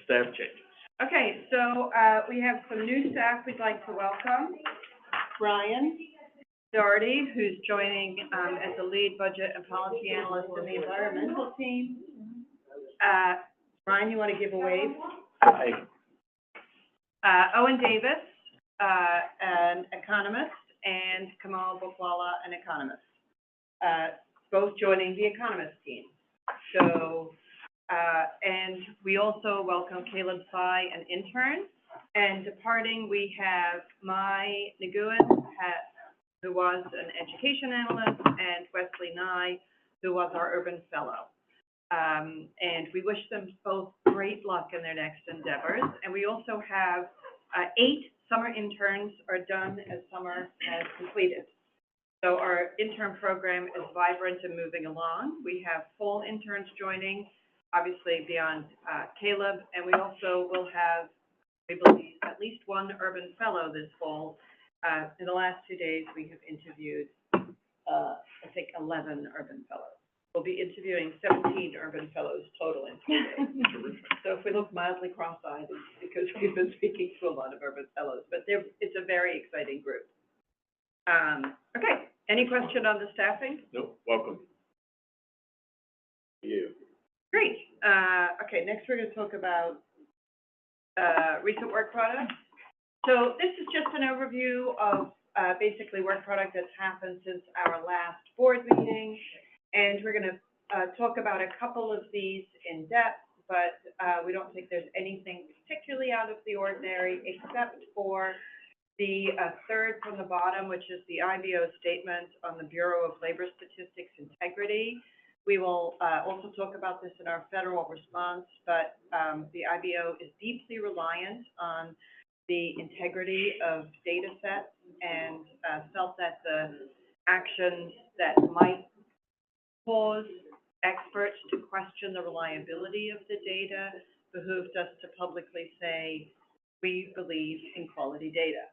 staff changes. Okay, so we have some new staff we'd like to welcome. Brian Doherty, who's joining as the lead budget and policy analyst in the environmental team. Brian, you want to give a wave? Hi. Owen Davis, an economist, and Kamal Bukwala, an economist, both joining the economist team. So, and we also welcome Caleb Tsai, an intern. And departing, we have Mai Nguyen, who was an education analyst, and Wesley Nye, who was our urban fellow. And we wish them both great luck in their next endeavors. And we also have 8 summer interns are done as summer has completed. So our intern program is vibrant and moving along. We have full interns joining, obviously beyond Caleb, and we also will have, we believe, at least one urban fellow this fall. In the last 2 days, we have interviewed, I think, 11 urban fellows. We'll be interviewing 17 urban fellows total in 2 days. So if we look mildly cross-eyed, it's because we've been speaking to a lot of urban fellows, but it's a very exciting group. Okay, any question on the staffing? Nope, welcome. You. Great. Okay, next we're going to talk about recent work product. So this is just an overview of basically work product that's happened since our last board meeting. And we're going to talk about a couple of these in depth, but we don't think there's anything particularly out of the ordinary, except for the third from the bottom, which is the IBO statement on the Bureau of Labor Statistics integrity. We will also talk about this in our federal response, but the IBO is deeply reliant on the integrity of data sets and felt that the actions that might cause experts to question the reliability of the data behooved us to publicly say we believe in quality data.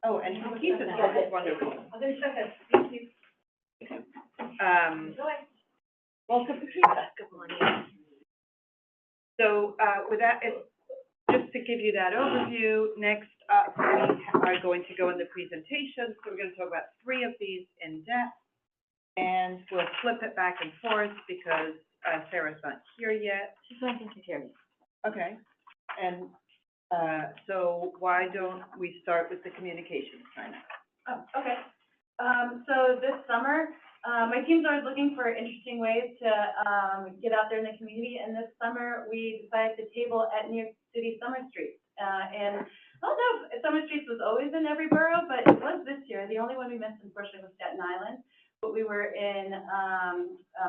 Oh, and Keith is here. That's wonderful. I'm going to check it. Thank you. Welcome to Keith. Good morning. So with that, just to give you that overview, next up we are going to go in the presentation. So we're going to talk about 3 of these in depth. And we'll flip it back and forth because Sarah's not here yet. She's not going to hear me. Okay. And so why don't we start with the communications sign up? Oh, okay. So this summer, my teams are looking for interesting ways to get out there in the community. And this summer, we decided to table at New York City Summer Street. And I don't know if Summer Street was always in every borough, but it was this year. The only one we missed, unfortunately, was Staten Island. But we were in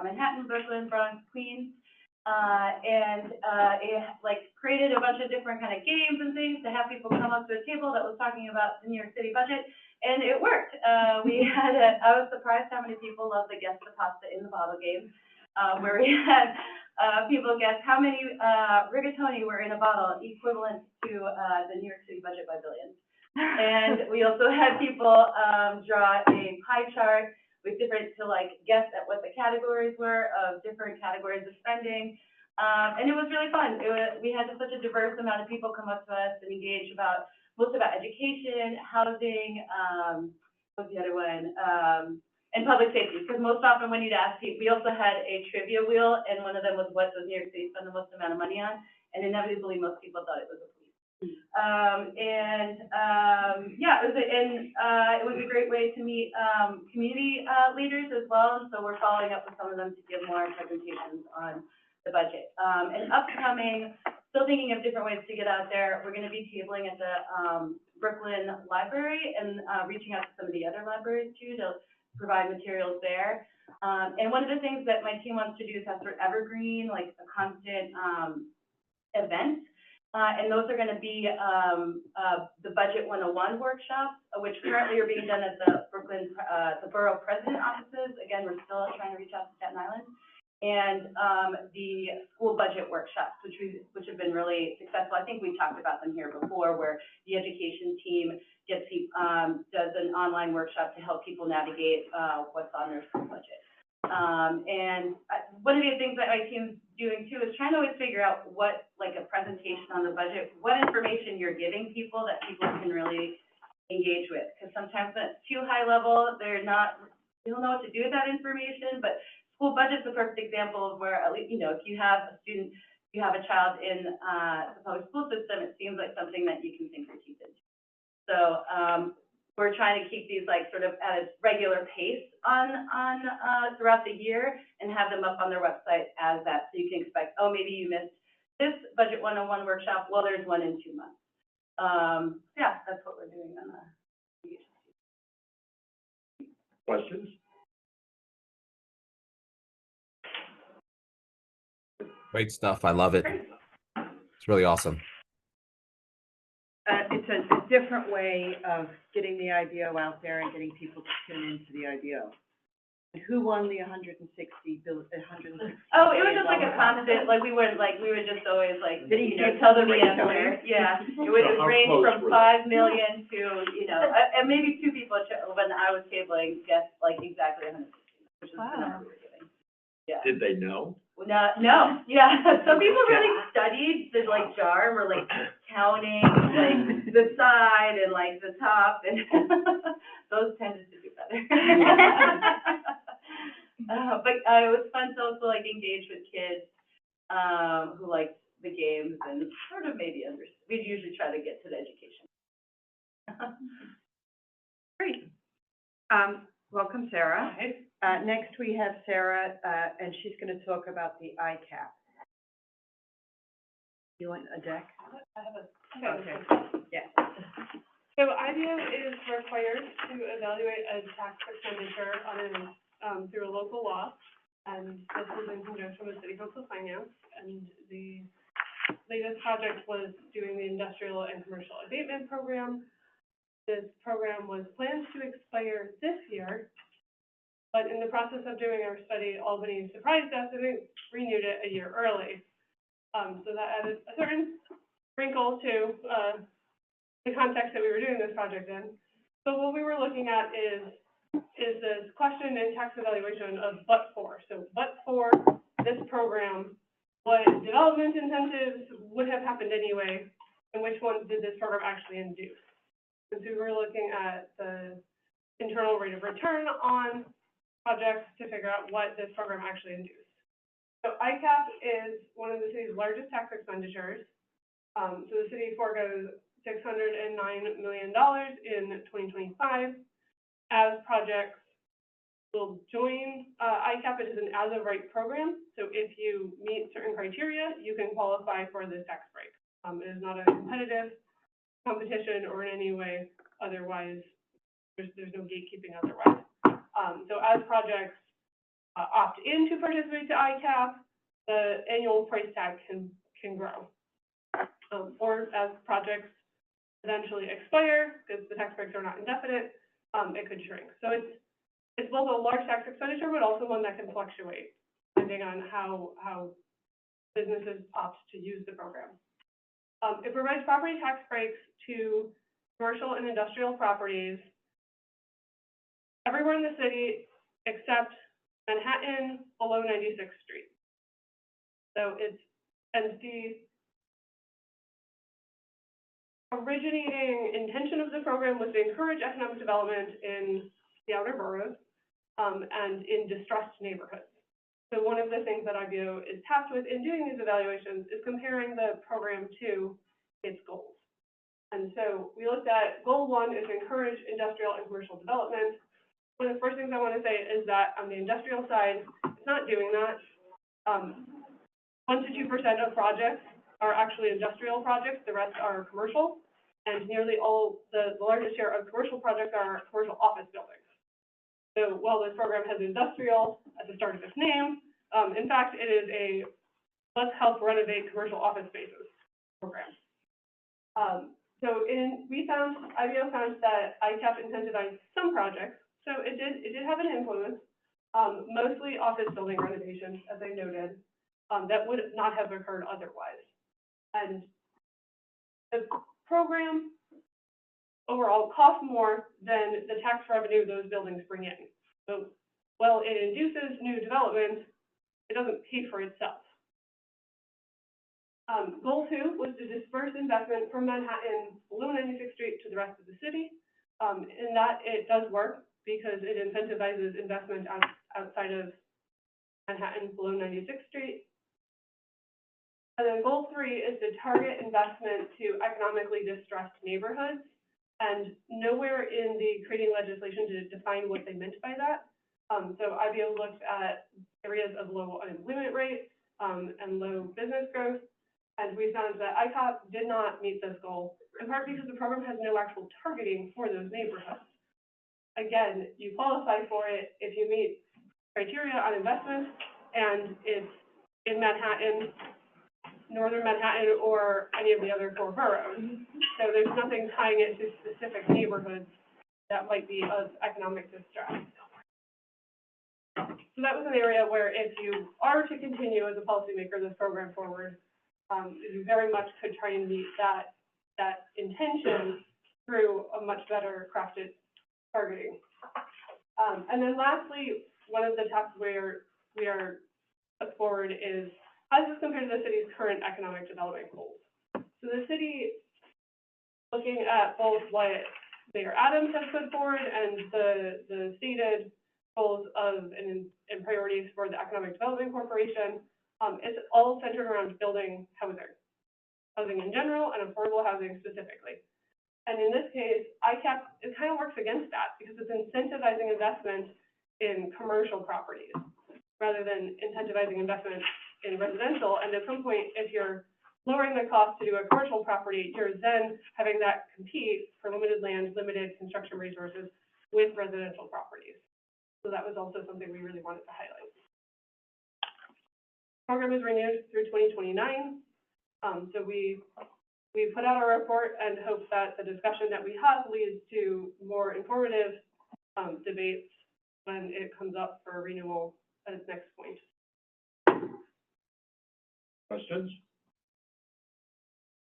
Manhattan, Brooklyn, Bronx, Queens, and it created a bunch of different kind of games and things to have people come up to a table that was talking about the New York City budget, and it worked. I was surprised how many people love the guess the pasta in the bottle game, where we had people guess how many rigatoni were in a bottle equivalent to the New York City budget by billions. And we also had people draw a pie chart with different to guess at what the categories were of different categories of spending. And it was really fun. We had such a diverse amount of people come up to us and engage most about education, housing, what's the other one? And public safety, because most often when you'd ask people, we also had a trivia wheel, and one of them was what does New York City spend the most amount of money on? And inevitably most people thought it was a police. It was a great way to meet community leaders as well, and so we're following up with some of them to give more presentations on the budget. And upcoming, still thinking of different ways to get out there, we're going to be tabling at the Brooklyn Library and reaching out to some of the other libraries too to provide materials there. And one of the things that my team wants to do is have sort of evergreen, like a constant event. And those are going to be the Budget 101 workshops, which currently are being done at the Brooklyn, the borough president offices. Again, we're still trying to reach out to Staten Island. And the school budget workshops, which have been really successful. I think we talked about them here before, where the education team does an online workshop to help people navigate what's on their school budget. One of the things that my team's doing too is trying to always figure out what, like a presentation on the budget, what information you're giving people that people can really engage with. Because sometimes that's too high level, they don't know what to do with that information, but school budget's a perfect example of where, at least, you know, if you have a student, you have a child in the public school system, it seems like something that you can sink your teeth into. So, we're trying to keep these like sort of at a regular pace on throughout the year and have them up on their website as that, so you can expect, oh, maybe you missed this Budget 101 workshop, well, there's one in 2 months. Yeah, that's what we're doing on the. Questions? Great stuff. I love it. It's really awesome. It's a different way of getting the IBO out there and getting people to tune into the IBO. And who won the 160 billion? Oh, it was just like a constant, like we would just always like, Did he you know, give tell them the the rate answer. code? Yeah, it would So how range close from were 5 million to, you know, and maybe 2 people when I was tabling guessed like exactly 160, which is the number we were giving. Yeah. Did they know? No, yeah. Some people really studied the like jar and were like counting like the side and like the top, and those tended to do better. But it was fun to also like engage with kids who liked the games and sort of maybe understood. We'd usually try to get to the education. Great. Welcome, Sarah. Next we have Sarah, and she's going to talk about the ICAP. You want a deck? I have a. Okay. Yeah. So IBO is required to evaluate a tax expenditure through a local law, and this is in conjunction with City Council Finance. And the latest project was doing the industrial and commercial abatement program. This program was planned to expire this year, but in the process of doing our study, Albany surprised us and they renewed it a year early. So that added a certain wrinkle to the context that we were doing this project in. So what we were looking at is this question in tax evaluation of but for. So but for this program, what development incentives would have happened anyway, and which ones did this program actually induce? And so we were looking at the internal rate of return on projects to figure out what this program actually induced. So ICAP is one of the city's largest tax expenditures. So the city foregoes $609 million in 2025 as projects will join ICAP. It is an as-of-right program. So if you meet certain criteria, you can qualify for this tax break. It is not a competitive competition or in any way otherwise. There's no gatekeeping otherwise. So as projects opt in to participate to ICAP, the annual price tag can grow. Or as projects eventually expire, because the tax breaks are not indefinite, it could shrink. So it's both a large tax expenditure, but also one that can fluctuate depending on how businesses opt to use the program. It provides property tax breaks to commercial and industrial properties everywhere in the city except Manhattan below 96th Street. So and the originating intention of the program was to encourage economic development in the outer boroughs and in distressed neighborhoods. So one of the things that IBO is tasked with in doing these evaluations is comparing the program to its goals. And so we looked at goal 1 is encourage industrial and commercial development. One of the first things I want to say is that on the industrial side, it's not doing that. 1 to 2% of projects are actually industrial projects, the rest are commercial, and nearly all, the largest share of commercial projects are commercial office buildings. So while this program has industrial at the start of its name, in fact, it is a let's help renovate commercial office spaces program. IBO found that ICAP incentivized some projects, so it did have an influence, mostly office building renovations, as I noted, that would not have occurred otherwise. And the program overall costs more than the tax revenue those buildings bring in. So while it induces new development, it doesn't pay for itself. Goal 2 was to disperse investment from Manhattan below 96th Street to the rest of the city. In that, it does work because it incentivizes investment outside of Manhattan below 96th Street. And then goal 3 is to target investment to economically distressed neighborhoods. And nowhere in the creating legislation did it define what they meant by that. So IBO looked at areas of low unemployment rate and low business growth. And we found that ICOP did not meet this goal, in part because the program has no actual targeting for those neighborhoods. Again, you qualify for it if you meet criteria on investment, and it's in Manhattan, northern Manhattan, or any of the other 4 boroughs. So there's nothing tying it to specific neighborhoods that might be of economic distress. So that was an area where if you are to continue as a policymaker this program forward, you very much could try and meet that intention through a much better crafted targeting. And then lastly, one of the tasks we are put forward is, how does this compare to the city's current economic development goals? So the city, looking at both what Mayor Adams has put forward and the stated goals of and priorities for the Economic Development Corporation, it's all centered around building housing in general and affordable housing specifically. And in this case, ICAP, it kind of works against that because it's incentivizing investment in commercial properties rather than incentivizing investment in residential. And at some point, if you're lowering the cost to do a commercial property, you're then having that compete for limited land, limited construction resources with residential properties. So that was also something we really wanted to highlight. The program is renewed through 2029. So we put out our report and hope that the discussion that we have leads to more informative debates when it comes up for renewal at its next point. Questions?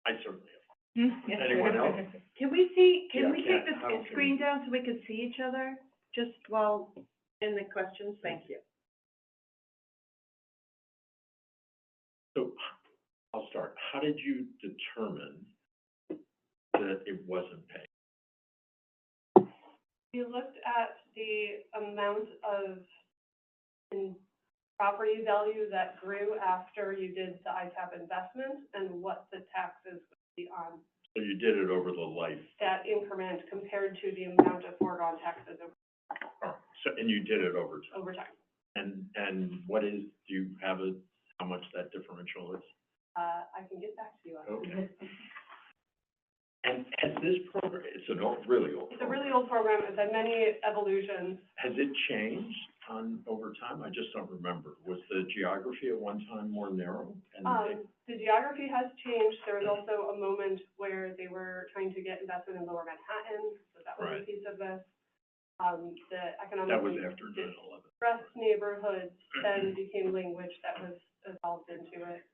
I certainly have. Anyone else? Can we take Yeah, the screen down so we can see each other just while in the questions? Thank you. So I'll start. How did you determine that it wasn't paid? We looked at the amount of property value that grew after you did the ICAP investment and what the taxes would be on So you did it over the life. that increment compared to the amount of foregone taxes And you did it over time. over time. And what is, do you have how much that differential is? I can get back to you on that. Okay. And has this program, it's a really old It's a program. really old program. It's had many evolutions. Has it changed over time? I just don't remember. Was the geography at one time more narrow? The geography has changed. There was also a moment where they were trying to get investment in Lower Manhattan, so that was a piece of this. The economic. That was after 9/11. Distressed neighborhoods then became language that was evolved into it.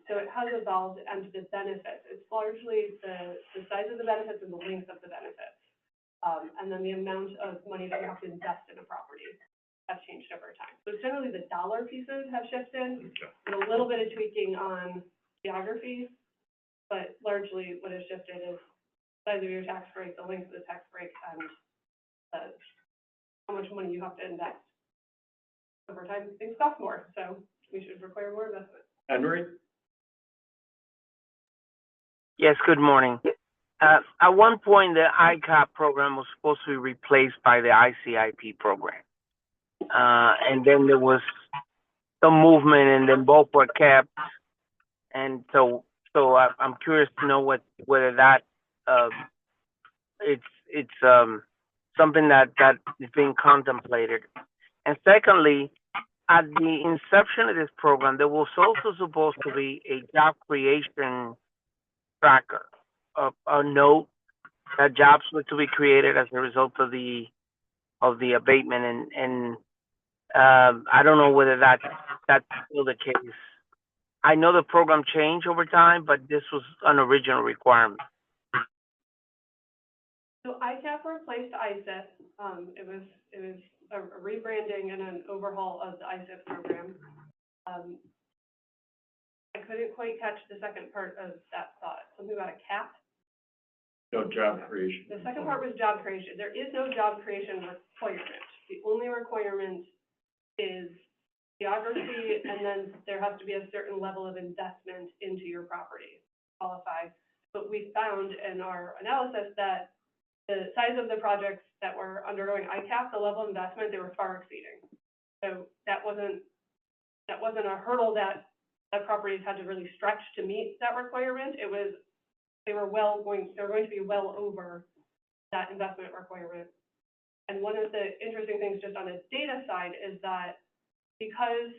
So it has evolved, and the benefits, it's largely the size of the benefits and the length of the benefits. And then the amount of money that you have to invest in a property has changed over time. So generally the dollar pieces have shifted, Okay. and a little bit of tweaking on geography, but largely what has shifted is the size of your tax break, the length of the tax break, and how much money you have to invest. Over time, things cost more, so we should require more investment. Henry? Yes, good morning. At one point, the ICOP program was supposed to be replaced by the ICIP program. And then there was some movement, and then both were kept. And so I'm curious to know whether that it's something that is being contemplated. And secondly, at the inception of this program, there was also supposed to be a job creation tracker, a note that jobs were to be created as a result of the abatement, and I don't know whether that's still the case. I know the program changed over time, but this was an original requirement. So ICAP replaced ISIP. It was a rebranding and an overhaul of the ISIP program. I couldn't quite catch the second part of that thought, something about a cap? No, job creation. The second part was job creation. There is no job creation requirement. The only requirement is geography, and then there has to be a certain level of investment into your property to qualify. But we found in our analysis that the size of the projects that were undergoing ICAP, the level of investment, they were far exceeding. So that wasn't a hurdle that properties had to really stretch to meet that requirement. It was, they were going to be well over that investment requirement. And one of the interesting things just on the data side is that because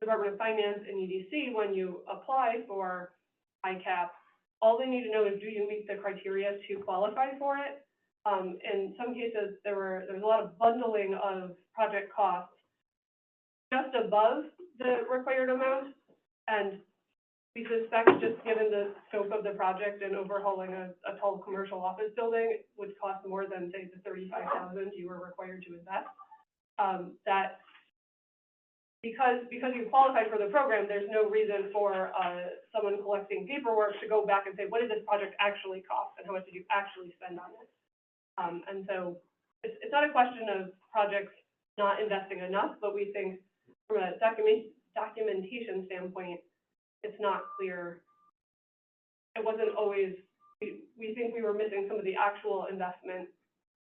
Department of Finance and EDC, when you apply for ICAP, all they need to know is, do you meet the criteria to qualify for it? In some cases, there was a lot of bundling of project costs just above the required amount, and we suspect, just given the scope of the project and overhauling a tall commercial office building would cost more than, say, the $35,000 you were required to invest. That because you qualify for the program, there's no reason for someone collecting paperwork to go back and say, what did this project actually cost and how much did you actually spend on it? And so it's not a question of projects not investing enough, but we think from a documentation standpoint, it's not clear. It wasn't always, we think we were missing some of the actual investment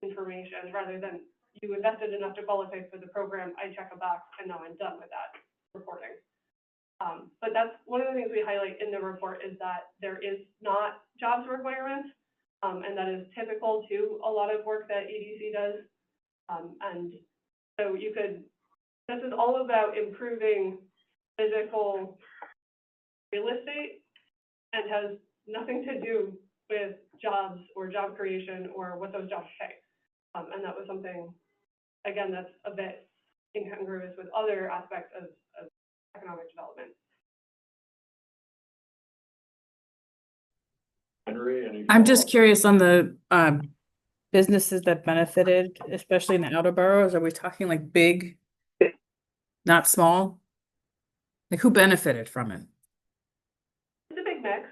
information rather than you invested enough to qualify for the program, I check a box, and now I'm done with that reporting. But that's one of the things we highlight in the report is that there is not jobs requirements, and that is typical to a lot of work that EDC does. And so this is all about improving physical real estate and has nothing to do with jobs or job creation or what those jobs pay. And that was something, again, that's a bit incongruous with other aspects of economic development. Henry, any I'm just follow-up? curious on the businesses that benefited, especially in the outer boroughs. Are we talking like big, not small? Like who benefited from it? It's a big mix.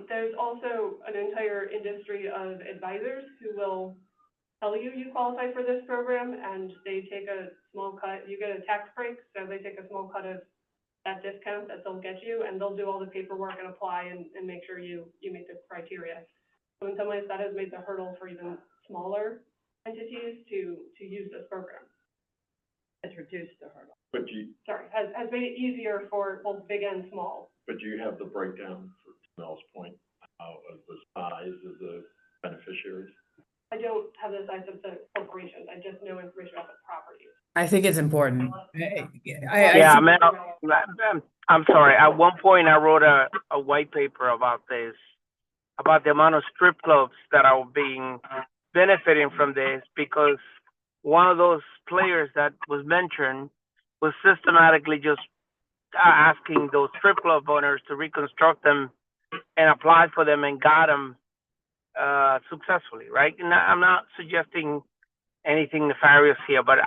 There's also an entire industry of advisors who will tell you qualify for this program, and they take a small cut. You get a tax break, so they take a small cut of that discount that they'll get you, and they'll do all the paperwork and apply and make sure you meet the criteria. So in some ways, that has made the hurdle for even smaller entities to use this program. It's reduced the hurdle. But Has made it easier for both big and small. do you have the breakdown for Mel's point of the size of the beneficiaries? I don't have the size of the corporations. I just know information about the properties. I think it's important. Yeah, Mel, I'm sorry. At one point, I wrote a white paper about this, about the amount of strip clubs that are benefiting from this, because one of those players that was mentioned was systematically just asking those strip club owners to reconstruct them and apply for them and got them successfully, right? And I'm not suggesting anything nefarious here, but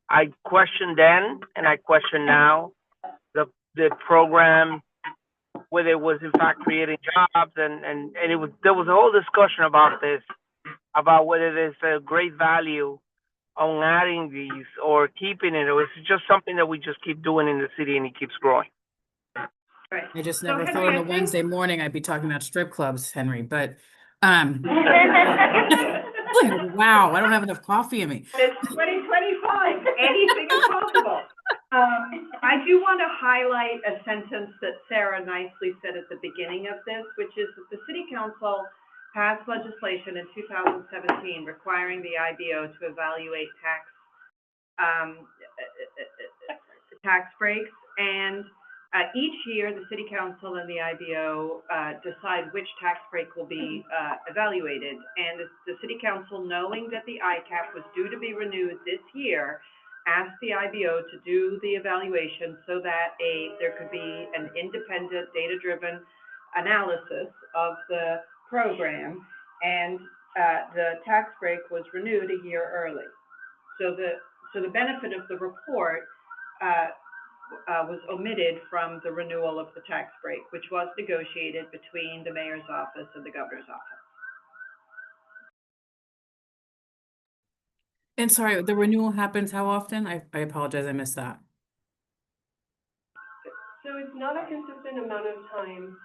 I questioned then and I question now the program, whether it was in fact creating jobs, and there was a whole discussion about this, about whether there's a great value on adding these or keeping it, or it's just something that we just keep doing in the city and it keeps growing. Right. I just So, never Henry, thought on I a think- Wednesday morning I'd be talking about strip clubs, Henry, but wow, I don't have enough coffee in me. It's 2025, anything is possible. I do want to highlight a sentence that Sarah nicely said at the beginning of this, which is that the City Council passed legislation in 2017 requiring the IBO to evaluate tax breaks, and each year the City Council and the IBO decide which tax break will be evaluated. And the City Council, knowing that the ICAP was due to be renewed this year, asked the IBO to do the evaluation so that there could be an independent, data-driven analysis of the program. And the tax break was renewed a year early. So the benefit of the report, was omitted from the renewal of the tax break, which was negotiated between the mayor's office and the governor's office. And sorry, the renewal happens how often? I apologize, I missed that. So it's not a consistent amount of time.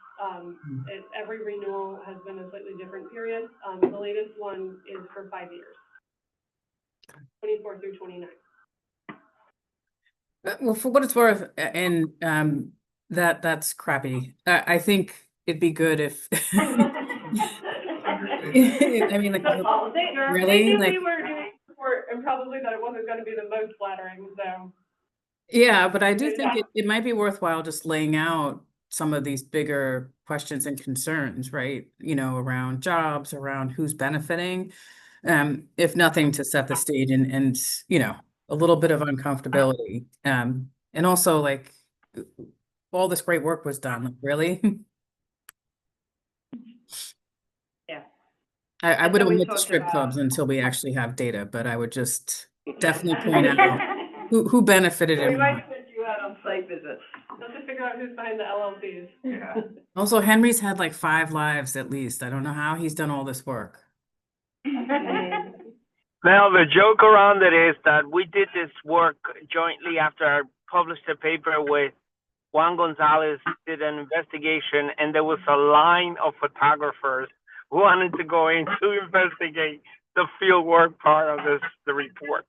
Every renewal has been a slightly different period. The latest one is for 5 years, 24 through 29. Well, for what it's worth, and that's crappy. I think it'd be good if I mean, like, Well, they really, knew like, we were doing support, and probably that it wasn't going to be the most flattering, so. yeah, but I do think it might be worthwhile just laying out some of these bigger questions and concerns, right? You know, around jobs, around who's benefiting, if nothing to set the stage and you know, a little bit of uncomfortability. And also like all this great work was done, like, really? Yeah. I And would so we omit the talked strip about- clubs until we actually have data, but I would just definitely point out who benefited We and might why. send you out on site visits. Just to figure out who's behind the LLCs. Yeah. Also, Henry's had like 5 lives at least. I don't know how he's done all this work. Now, the joke around it is that we did this work jointly after I published a paper with Juan Gonzalez, did an investigation, and there was a line of photographers who wanted to go in to investigate the field work part of the report.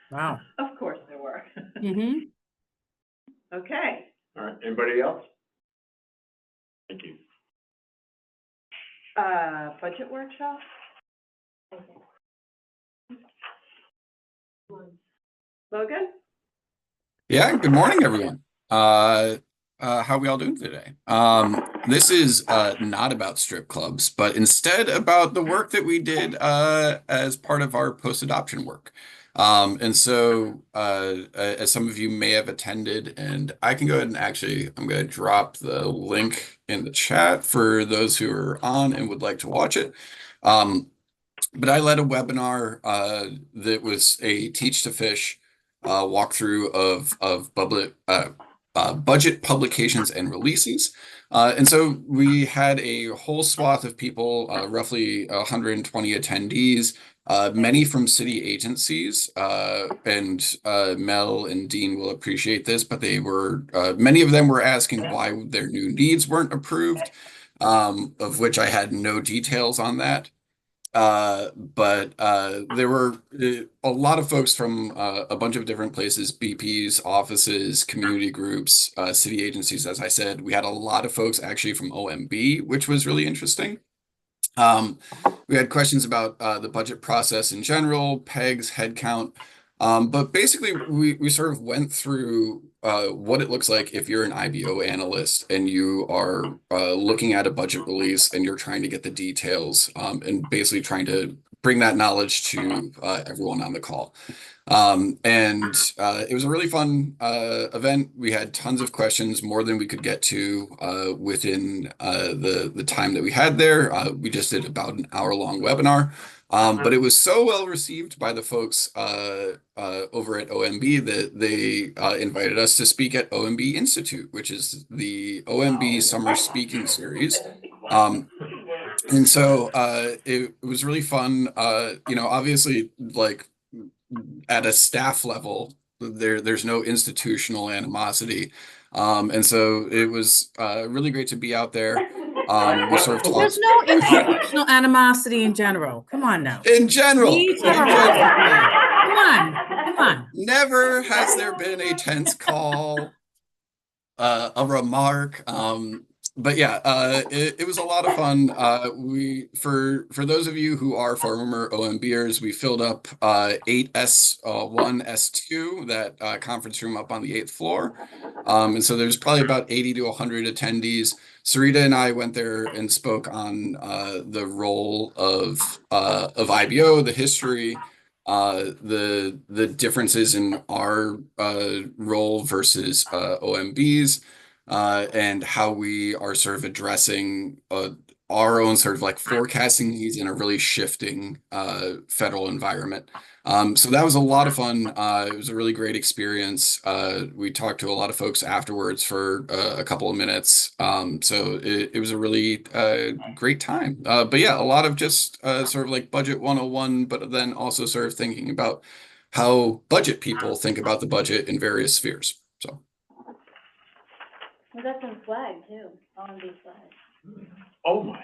Wow. Of course there were. Mm-hmm. Okay. All right, anybody else? Thank you. Budget workshop? Logan? Yeah, good morning, everyone. How we all doing today? This is not about strip clubs, but instead about the work that we did as part of our post-adoption work. And so, as some of you may have attended, and I can go ahead and actually, I'm going to drop the link in the chat for those who are on and would like to watch it. But I led a webinar that was a Teach to Fish walkthrough of budget publications and releases. And so we had a whole swath of people, roughly 120 attendees, many from city agencies, and Mel and Dean will appreciate this, but they were, many of them were asking why their new needs weren't approved, of which I had no details on that. But there were a lot of folks from a bunch of different places, BPs, offices, community groups, city agencies, as I said. We had a lot of folks actually from OMB, which was really interesting. We had questions about the budget process in general, pegs, headcount. But basically, we sort of went through what it looks like if you're an IBO analyst and you are looking at a budget release and you're trying to get the details and basically trying to bring that knowledge to everyone on the call. And it was a really fun event. We had tons of questions, more than we could get to within the time that we had there. We just did about an hour-long webinar. But it was so well received by the folks over at OMB that they invited us to speak at OMB Institute, which is the OMB Summer Speaking Series. And so it was really fun. You know, obviously, like at a staff level, there's no institutional animosity. And so it was really great to be out there. We sort of talked. There's no institutional animosity in general. Come on now. In general. Please have a right. Come on. Come on. Never has there been a tense call, a remark. But yeah, it was a lot of fun. For those of you who are former OMBers, we filled up 8S1, S2, that conference room up on the 8th floor. And so there's probably about 80 to 100 attendees. Sarita and I went there and spoke on the role of IBO, the history, the differences in our role versus OMB's. and how we are sort of addressing our own sort of like forecasting needs in a really shifting federal environment. So that was a lot of fun. It was a really great experience. We talked to a lot of folks afterwards for a couple of minutes. So it was a really great time. But yeah, a lot of just sort of like budget 101, but then also sort of thinking about how budget people think about the budget in various spheres. So. We got some flag too, R&B flag. Oh, my.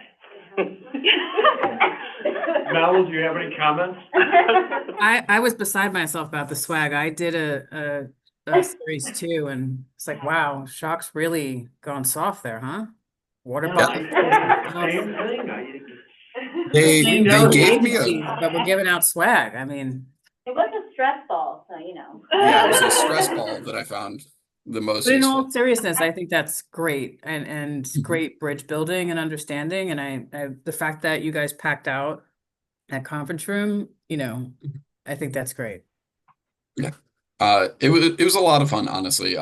Mel, do you have any comments? I was beside myself about the swag. I did a series too, and it's like, wow, Shock's really gone soft there, huh? Water Yeah, bottle. same thing. They gave me a Agencies, but we're giving out swag. I mean, It was a stress ball, so you know. yeah, it was a stress ball that I found the most but in useful. all seriousness, I think that's great and Mhm. great bridge building and understanding. And I the fact that you guys packed out that conference room, you know, I think that's great. Yeah. It was a lot of fun, honestly.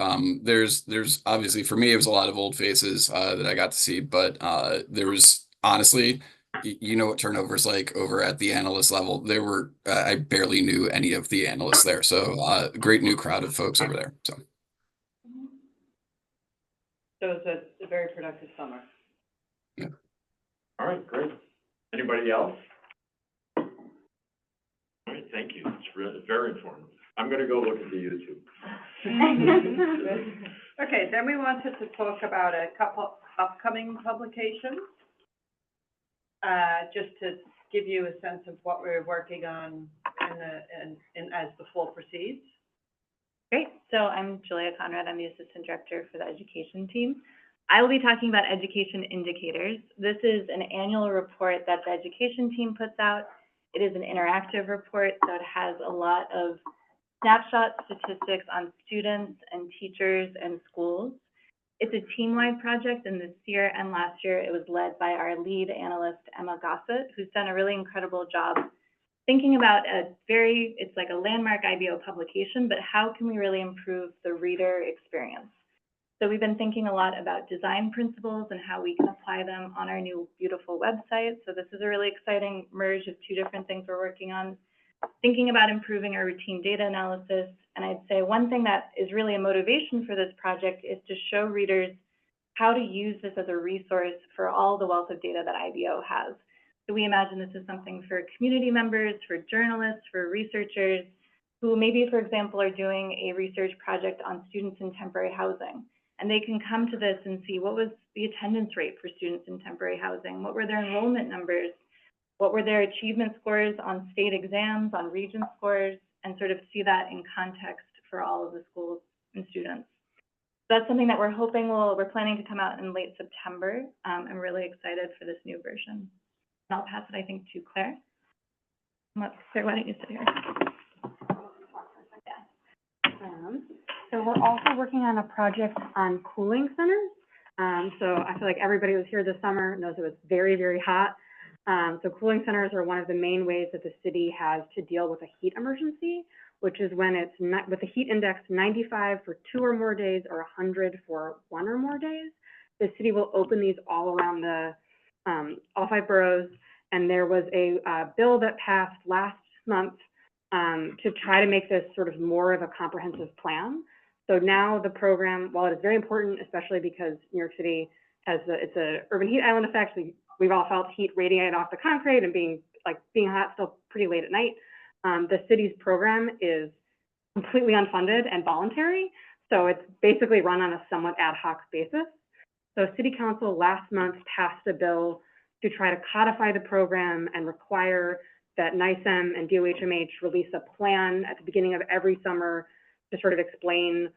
There's obviously for me it was a lot of old faces that I got to see, but there was honestly, you know what turnover's like over at the analyst level. There were I barely knew any of the analysts there, so great new crowd of folks over there. So So it's a very productive summer. yeah. All right, great. Anybody else? All right, thank you. It's really very informative. I'm gonna go look at the YouTube. Okay, then we wanted to talk about a couple upcoming publications. Just to give you a sense of what we're working on as the fall proceeds. Great. So I'm Julia Conrad. I'm the Assistant Director for the Education team. I will be talking about education indicators. This is an annual report that the Education team puts out. It is an interactive report, so it has a lot of snapshot statistics on students and teachers and schools. It's a team-wide project, and this year and last year it was led by our lead analyst, Emma Gossett, who's done a really incredible job thinking about it's like a landmark IBO publication, but how can we really improve the reader experience? So we've been thinking a lot about design principles and how we can apply them on our new beautiful website. So this is a really exciting merge of two different things we're working on. Thinking about improving our routine data analysis. And I'd say one thing that is really a motivation for this project is to show readers how to use this as a resource for all the wealth of data that IBO has. So we imagine this is something for community members, for journalists, for researchers, who maybe, for example, are doing a research project on students in temporary housing. And they can come to this and see what was the attendance rate for students in temporary housing, what were their enrollment numbers, what were their achievement scores on state exams, on region scores, and sort of see that in context for all of the schools and students. So that's something that we're hoping we're planning to come out in late September. I'm really excited for this new version. And I'll pass it, I think, to Claire. Claire, why don't you sit here? So we're also working on a project on cooling centers. So I feel like everybody who was here this summer knows it was very, very hot. So cooling centers are one of the main ways that the city has to deal with a heat emergency, which is when it's not, with the heat index 95 for 2 or more days or 100 for 1 or more days. The city will open these all around the all 5 boroughs. And there was a bill that passed last month to try to make this sort of more of a comprehensive plan. So now the program, while it is very important, especially because New York City has it's an urban heat island effect. We've all felt heat radiating off the concrete and being hot still pretty late at night. The city's program is completely unfunded and voluntary. So it's basically run on a somewhat ad hoc basis. So City Council last month passed a bill to try to codify the program and require that NYCM and DOHMH release a plan at the beginning of every summer to sort of explain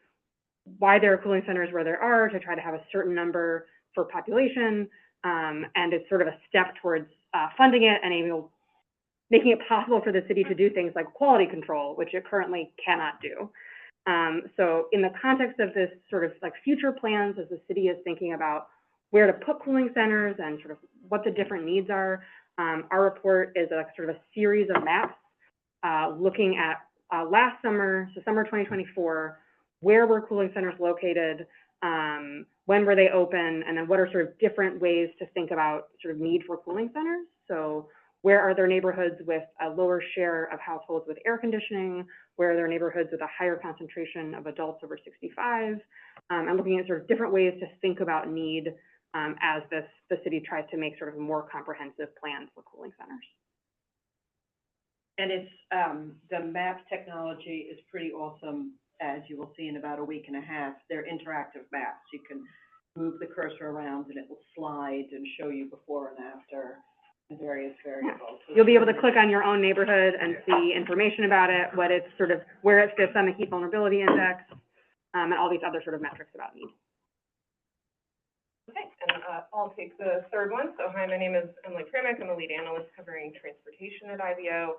why there are cooling centers where there are, to try to have a certain number for population, and it's sort of a step towards funding it and making it possible for the city to do things like quality control, which it currently cannot do. So in the context of this sort of like future plans, as the city is thinking about where to put cooling centers and sort of what the different needs are, our report is a sort of a series of maps looking at last summer, so summer 2024, where were cooling centers located, when were they open, and then what are sort of different ways to think about sort of need for cooling centers. So where are there neighborhoods with a lower share of households with air conditioning? Where are there neighborhoods with a higher concentration of adults over 65? And looking at sort of different ways to think about need as the city tries to make sort of a more comprehensive plan for cooling centers. And it's, the map technology is pretty awesome, as you will see in about a week and a half. They're interactive maps. You can move the cursor around and it will slide and show you before and after and various variables. So You'll be able to click on your own neighborhood and see information about it, what it's sort of, where it sits on the heat vulnerability index, and all these other sort of metrics about need. Okay, and I'll take the third one. So hi, my name is Emily Pramick. I'm a lead analyst covering transportation at IBO.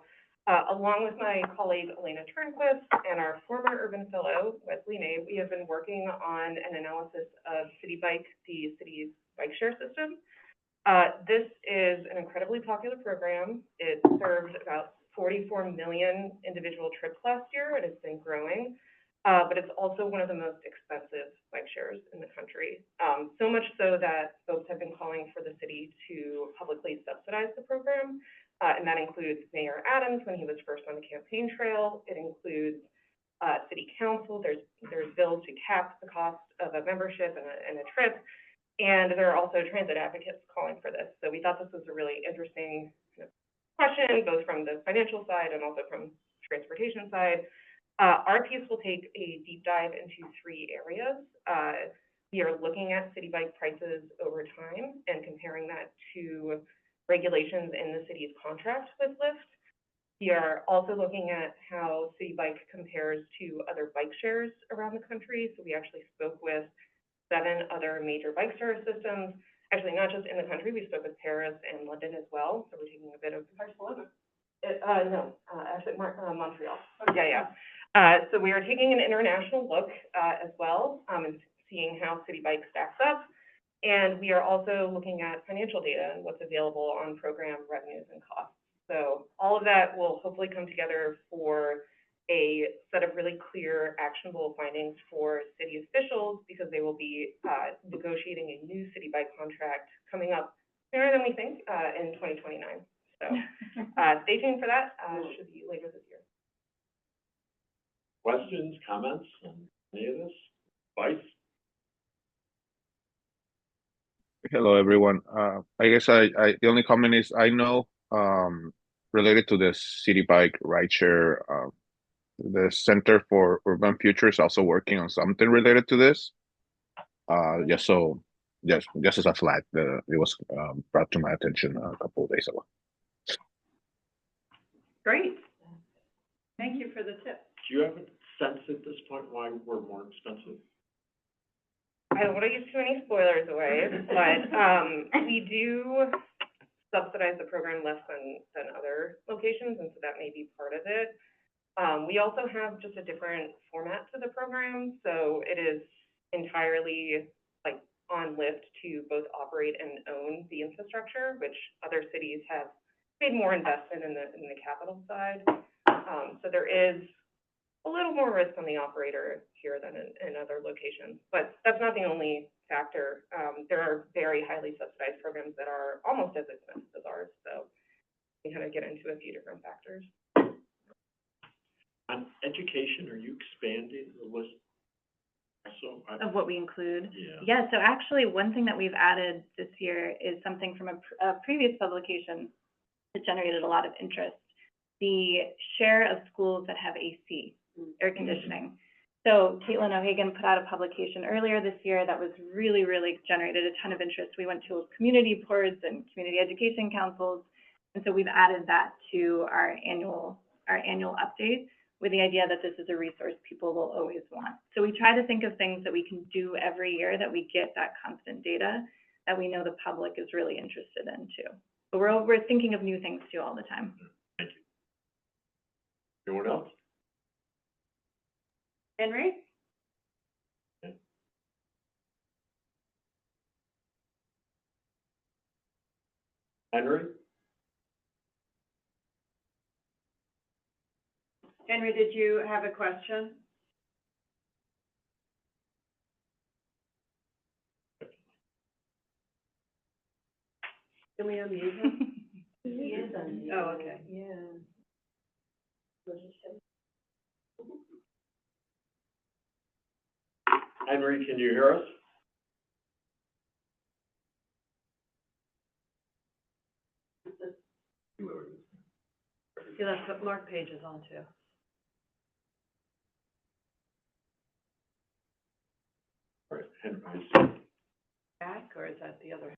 Along with my colleague Elena Turnquist and our former urban fellow, Wesley Nave, we have been working on an analysis of City Bike, the city's bike share system. This is an incredibly popular program. It served about 44 million individual trips last year, and it's been growing. But it's also one of the most expensive bike shares in the country. So much so that folks have been calling for the city to publicly subsidize the program. And that includes Mayor Adams when he was first on the campaign trail. It includes city council. There's bills to cap the cost of a membership and a trip. And there are also transit advocates calling for this. So we thought this was a really interesting question, both from the financial side and also from transportation side. Our piece will take a deep dive into 3 areas. We are looking at city bike prices over time and comparing that to regulations in the city's contract with Lyft. We are also looking at how City Bike compares to other bike shares around the country. So we actually spoke with 7 other major bike share systems. Actually, not just in the country, we spoke with Paris and London as well. So we're taking a bit of Barcelona. Actually Montreal. Yeah. So we are taking an international look as well, and seeing how City Bike stacks up. And we are also looking at financial data and what's available on program revenues and costs. So all of that will hopefully come together for a set of really clear, actionable findings for city officials, because they will be negotiating a new City Bike contract coming up sooner than we think in 2029. So stay tuned for that. Should be later this year. Questions, comments on any of this? Vice? Hello, everyone. I guess the only comment is I know related to the City Bike rideshare, the Center for Urban Future is also working on something related to this. Just as a flag, it was brought to my attention a couple of days ago. Great. Thank you for the tip. Do you have a sense at this point why we're more expensive? I don't want to give too many spoilers away, but we do subsidize the program less than other locations, and so that may be part of it. We also have just a different format to the program, so it is entirely like on Lyft to both operate and own the infrastructure, which other cities have made more investment in the capital side. So there is a little more risk on the operator here than in other locations, but that's not the only factor. There are very highly subsidized programs that are almost as expensive as ours, so we kind of get into a few different factors. On education, are you expanding the list? Also, Of what we include. yeah. Yeah, so actually one thing that we've added this year is something from a previous publication that generated a lot of interest. The share of schools that have AC, air conditioning. So Caitlin O'Hagan put out a publication earlier this year that was really, really generated a ton of interest. We went to community boards and community education councils, and so we've added that to our annual update with the idea that this is a resource people will always want. So we try to think of things that we can do every year that we get that constant data that we know the public is really interested in too. But we're thinking of new things too all the time. Thank you. Anyone else? Henry? Henry? Henry, did you have a question? Can we unmute him? He is on. Oh, okay. Yeah. Henry, can you hear us? Yeah, that's what Mark Page is on too. All right, Henry. Back, or is that the other?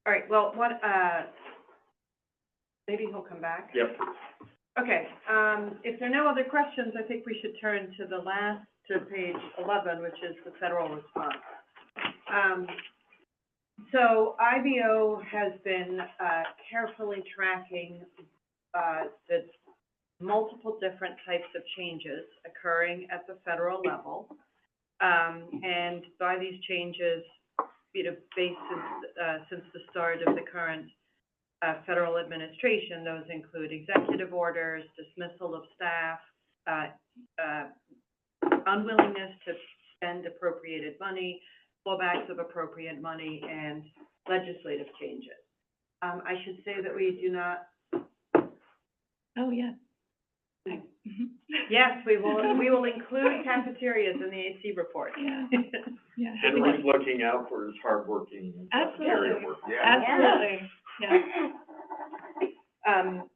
All right, well, maybe he'll come back. Yep. Okay, if there are no other questions, I think we should turn to the last, to page 11, which is the federal response. So IBO has been carefully tracking the multiple different types of changes occurring at the federal level. And by these changes, based since the start of the current federal administration, those include executive orders, dismissal of staff, unwillingness to spend appropriated money, clawbacks of appropriate money, and legislative changes. I should say that we do not. Oh, yeah. Yes, we will include cafeterias in the AC report. Yeah. Yeah. Henry's looking out for his hardworking cafeteria work. Absolutely. Yeah.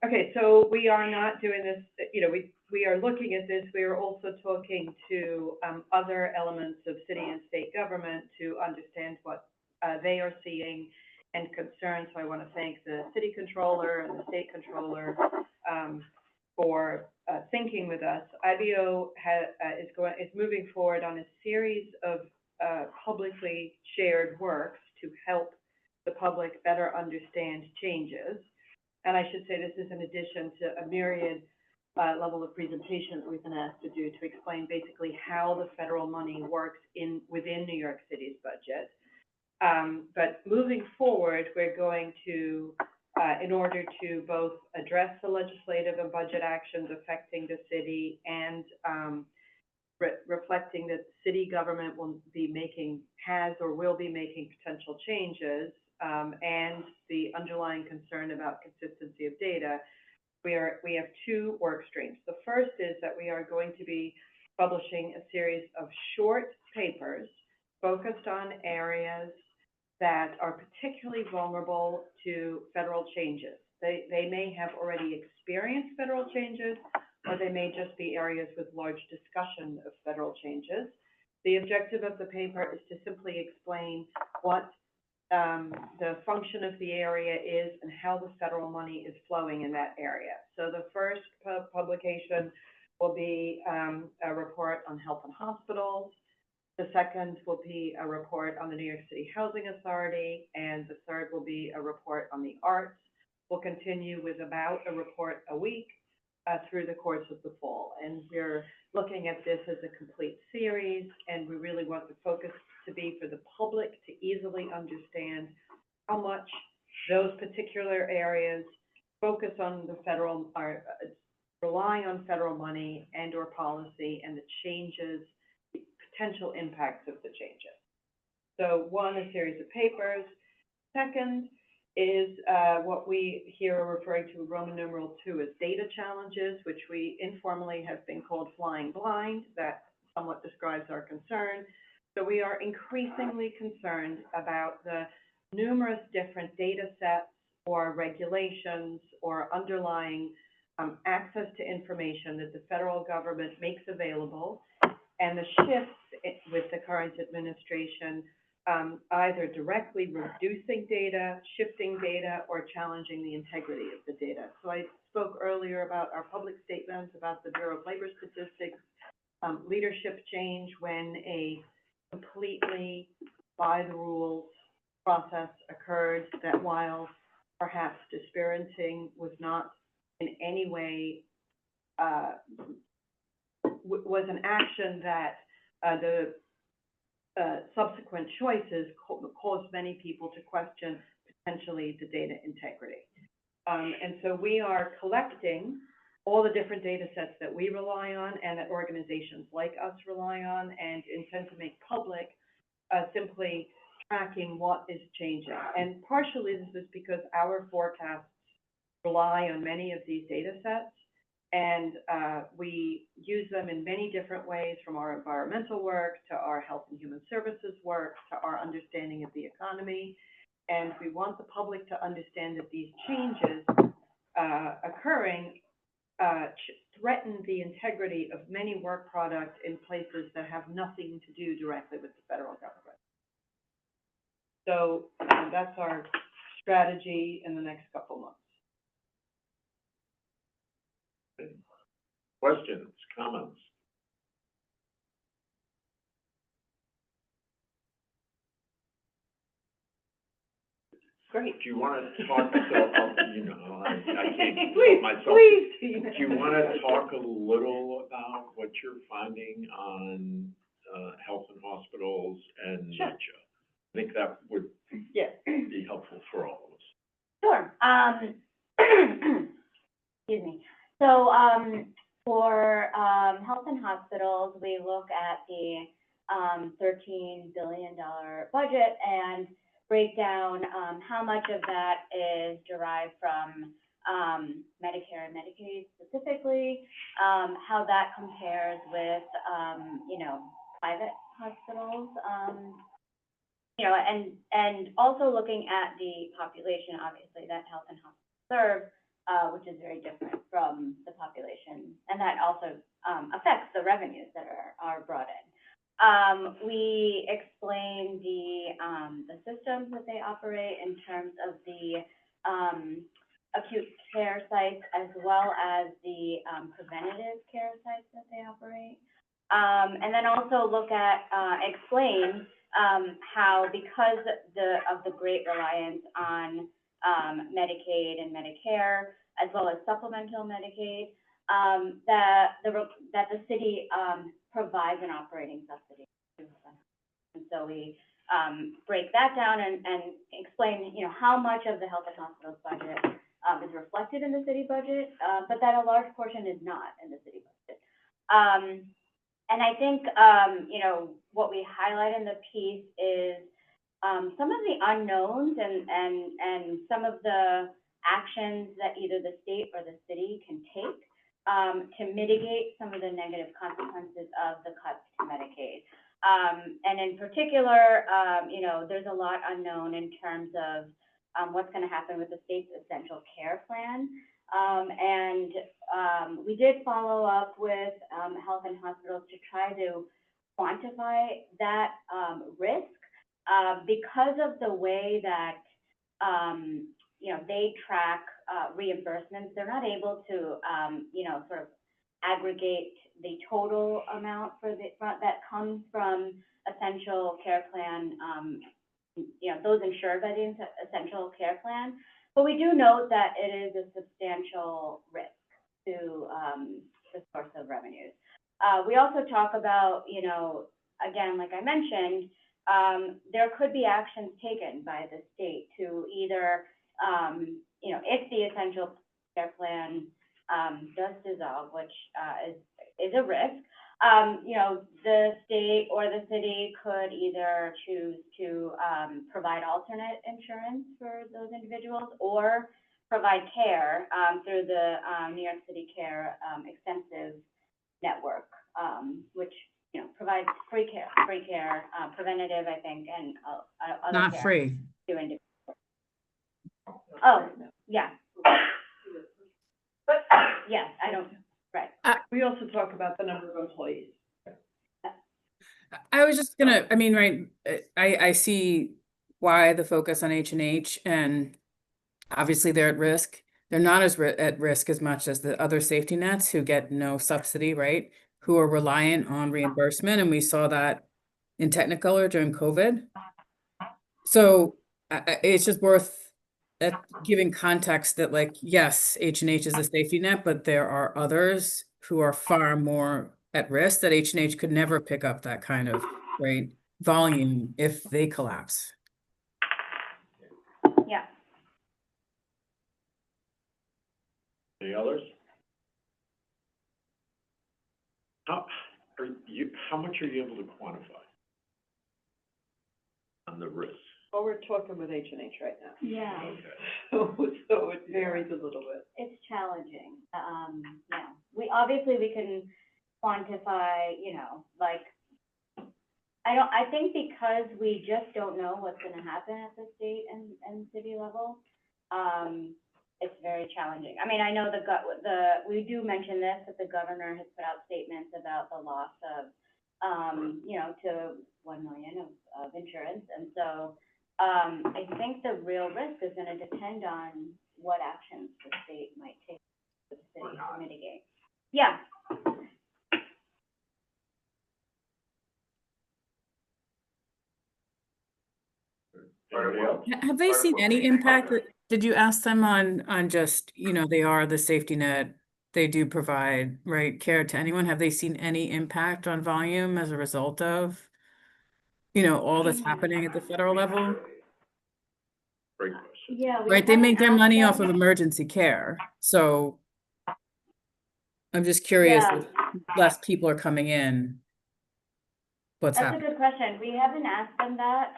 Okay, so we are not doing this, we are looking at this. We are also talking to other elements of city and state government to understand what they are seeing and concerns. So I want to thank the city controller and the state controller for thinking with us. IBO is moving forward on a series of publicly shared works to help the public better understand changes. And I should say this is in addition to a myriad level of presentation that we've been asked to do to explain basically how the federal money works within New York City's budget. But moving forward, we're going to, in order to both address the legislative and budget actions affecting the city and reflecting that city government will be has or will be making potential changes, and the underlying concern about consistency of data, we have two work streams. The first is that we are going to be publishing a series of short papers focused on areas that are particularly vulnerable to federal changes. They may have already experienced federal changes, or they may just be areas with large discussion of federal changes. The objective of the paper is to simply explain what the function of the area is and how the federal money is flowing in that area. So the first publication will be a report on health and hospitals. The second will be a report on the New York City Housing Authority, and the third will be a report on the arts. We'll continue with about a report a week through the course of the fall. And we're looking at this as a complete series, and we really want the focus to be for the public to easily understand how much those particular areas focus on the federal, are relying on federal money and or policy, and the changes, the potential impacts of the changes. So one, a series of papers. Second is what we here are referring to Roman numeral 2 as data challenges, which we informally have been called flying blind. That somewhat describes our concern. So we are increasingly concerned about the numerous different data sets or regulations or underlying access to information that the federal government makes available, and the shifts with the current administration, either directly reducing data, shifting data, or challenging the integrity of the data. So I spoke earlier about our public statements about the Bureau of Labor Statistics, leadership change when a completely by the rules process occurred that, while perhaps dispiriting, was not in any way, was an action that the subsequent choices caused many people to question potentially the data integrity. And so we are collecting all the different data sets that we rely on and that organizations like us rely on, and intend to make public simply tracking what is changing. And partially this is because our forecasts rely on many of these data sets, and we use them in many different ways, from our environmental work to our health and human services work to our understanding of the economy. And we want the public to understand that these changes occurring threaten the integrity of many work products in places that have nothing to do directly with the federal government. So that's our strategy in the next couple months. Questions, comments? Great. Do you want to talk, you know, I can't help Please, myself. please. Do you want to talk a little about what you're finding on health and hospitals and NYCHA? I think that would be helpful for all of us. Sure. Excuse me. So for health and hospitals, we look at the $13 billion budget and break down how much of that is derived from Medicare and Medicaid specifically, how that compares with, you know, private hospitals, you know, and also looking at the population, obviously, that health and hospitals serve, which is very different from the population, and that also affects the revenues that are brought in. We explain the systems that they operate in terms of the acute care sites as well as the preventative care sites that they operate. And then also look at, explain how, because of the great reliance on Medicaid and Medicare, as well as supplemental Medicaid, that the city provides an operating subsidy. And so we break that down and explain, you know, how much of the health and hospitals budget is reflected in the city budget, but that a large portion is not in the city budget. And I think, you know, what we highlight in the piece is some of the unknowns and some of the actions that either the state or the city can take to mitigate some of the negative consequences of the cuts to Medicaid. And in particular, you know, there's a lot unknown in terms of what's going to happen with the state's essential care plan. And we did follow up with health and hospitals to try to quantify that risk because of the way that, you know, they track reimbursements. They're not able to, you know, sort of aggregate the total amount that comes from essential care plan, you know, those insured by the essential care plan. But we do note that it is a substantial risk to the source of revenues. We also talk about, you know, again, like I mentioned, there could be actions taken by the state to either, you know, if the essential care plan does dissolve, which is a risk, you know, the state or the city could either choose to provide alternate insurance for those individuals or provide care through the New York City Care Extensive Network, which, you know, provides free care, preventative, I think, and other Not care free. to individuals. Oh, yeah. But, yes, I don't, right. We also talk about the number of employees. I was just gonna, I mean, right, I see why the focus on H&H, and obviously they're at risk. They're not as at risk as much as the other safety nets who get no subsidy, right? Who are reliant on reimbursement, and we saw that in Technicolor during COVID. So it's just worth giving context that, like, yes, H&H is a safety net, but there are others who are far more at risk that H&H could never pick up that kind of, right, volume if they collapse. Yeah. Any others? How much are you able to quantify? on the risk? Well, we're talking with H&H right now. Yeah, Okay. So it varies a little bit. it's challenging. Yeah, we can quantify, you know, like, I think because we just don't know what's gonna happen at the state and city level, it's very challenging. I mean, I know we do mention this, that the governor has put out statements about the loss of, you know, to 1 million of insurance. And so, I think the real risk is gonna depend on what actions the state might take for the city to mitigate. Yeah. Anybody else? Have they seen any impact? Did you ask them on just, you know, they are the safety net, they do provide, right, care to anyone? Have they seen any impact on volume as a result of, you know, all that's happening at the federal level? Great question. Yeah, we Right, they haven't make their asked money them. off of emergency care, so I'm just curious Yeah. if less people are coming in, what's That's a happening? good question. We haven't asked them that,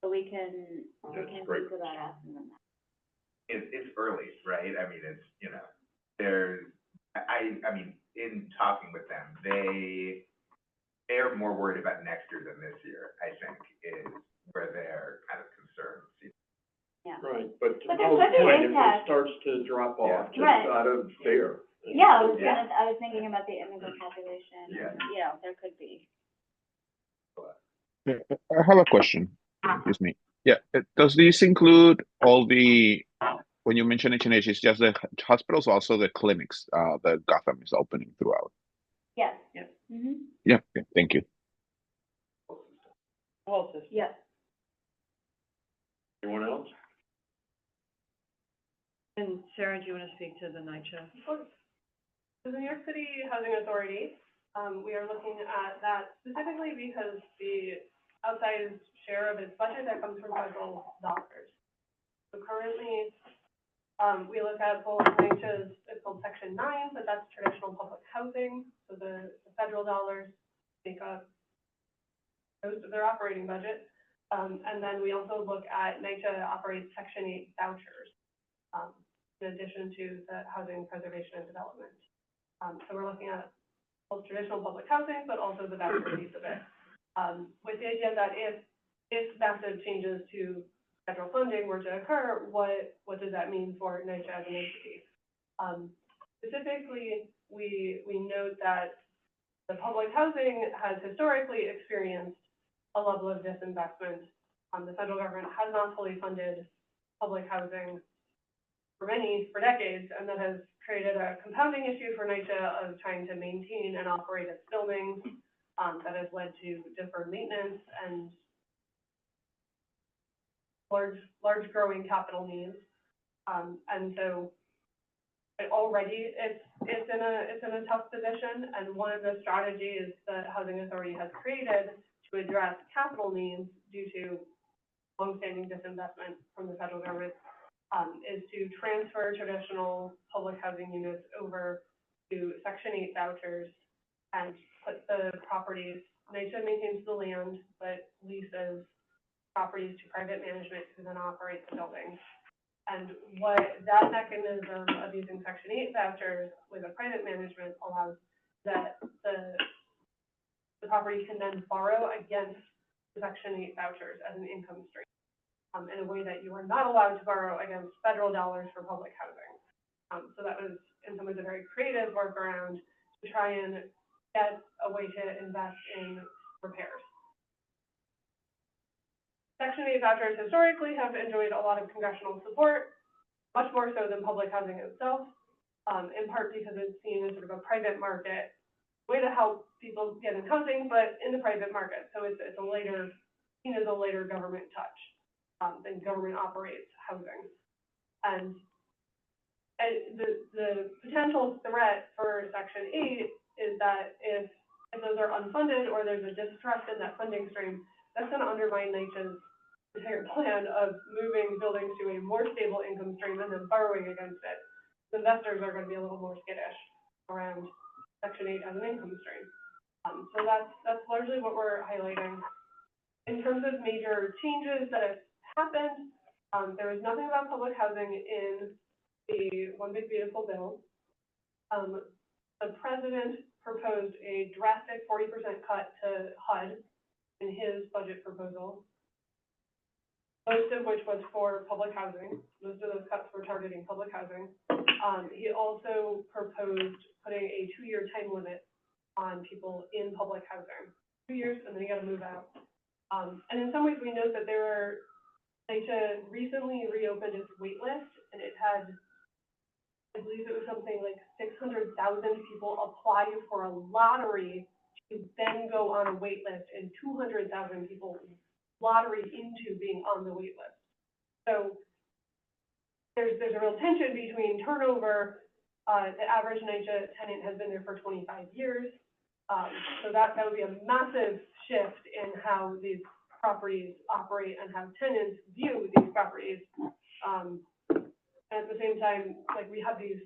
but we can That's think great. about asking them that. It's early, right? I mean, it's, you know, I mean, in talking with them, they're more worried about next year than this year, I think, is where their kind of concerns. Yeah. Right, but But the whole there could be point, if it impact. starts to drop off, just Right. out of fear. Yeah, I was thinking about the immigrant population. Yeah. Yeah, there could be. Yeah, I have a question. Excuse me. Yeah, does this include all the, when you mention H&H, it's just the hospitals, also the clinics that Gotham is opening throughout? Yes. Yeah. Mm-hmm. Yeah, thank you. Whole system. Yes. Anyone else? And Sarah, do you want to speak to the NYCHA? Of course. So the New York City Housing Authority, we are looking at that specifically because the outsized share of its budget that comes from federal dollars. So currently, we look at both NYCHA's, it's called Section 9, but that's traditional public housing. So the federal dollars make up most of their operating budget. And then we also look at NYCHA operates Section 8 vouchers, in addition to the housing preservation and development. So we're looking at both traditional public housing, but also the voucher piece of it. With the idea that if massive changes to federal funding were to occur, what does that mean for NYCHA as an entity? Specifically, we note that the public housing has historically experienced a level of disinvestment. The federal government has not fully funded public housing for decades, and that has created a compounding issue for NYCHA of trying to maintain and operate its buildings. That has led to deferred maintenance and large growing capital needs. And so it's in a tough position, and one of the strategies that Housing Authority has created to address capital needs due to longstanding disinvestment from the federal government is to transfer traditional public housing units over to Section 8 vouchers and put the properties, NYCHA maintains the land, but leases properties to private management who then operate the buildings. And what that mechanism of using Section 8 vouchers with a private management allows that the property can then borrow against the Section 8 vouchers as an income stream, in a way that you are not allowed to borrow against federal dollars for public housing. So that was, in some ways, a very creative workaround to try and get a way to invest in repairs. Section 8 vouchers historically have enjoyed a lot of congressional support, much more so than public housing itself, in part because it's seen as sort of a private market way to help people get in housing, but in the private market. So it's seen as a later government touch than government operates housing. And the potential threat for Section 8 is that if those are unfunded or there's a distrust in that funding stream, that's going to undermine NYCHA's entire plan of moving buildings to a more stable income stream and then borrowing against it. The investors are going to be a little more skittish around Section 8 as an income stream. So that's largely what we're highlighting. In terms of major changes that have happened, there was nothing about public housing in the One Big Beautiful Bill. The president proposed a drastic 40% cut to HUD in his budget proposal, most of which was for public housing. Most of those cuts were targeting public housing. He also proposed putting a 2-year time limit on people in public housing. 2 years, and then you gotta move out. And in some ways, we note that NYC recently reopened its wait list, and it had, I believe it was something like 600,000 people apply for a lottery to then go on a wait list, and 200,000 people lotteried into being on the wait list. So there's a real tension between turnover. The average NYC tenant has been there for 25 years. So that would be a massive shift in how these properties operate and how tenants view these properties. And at the same time, like, we have these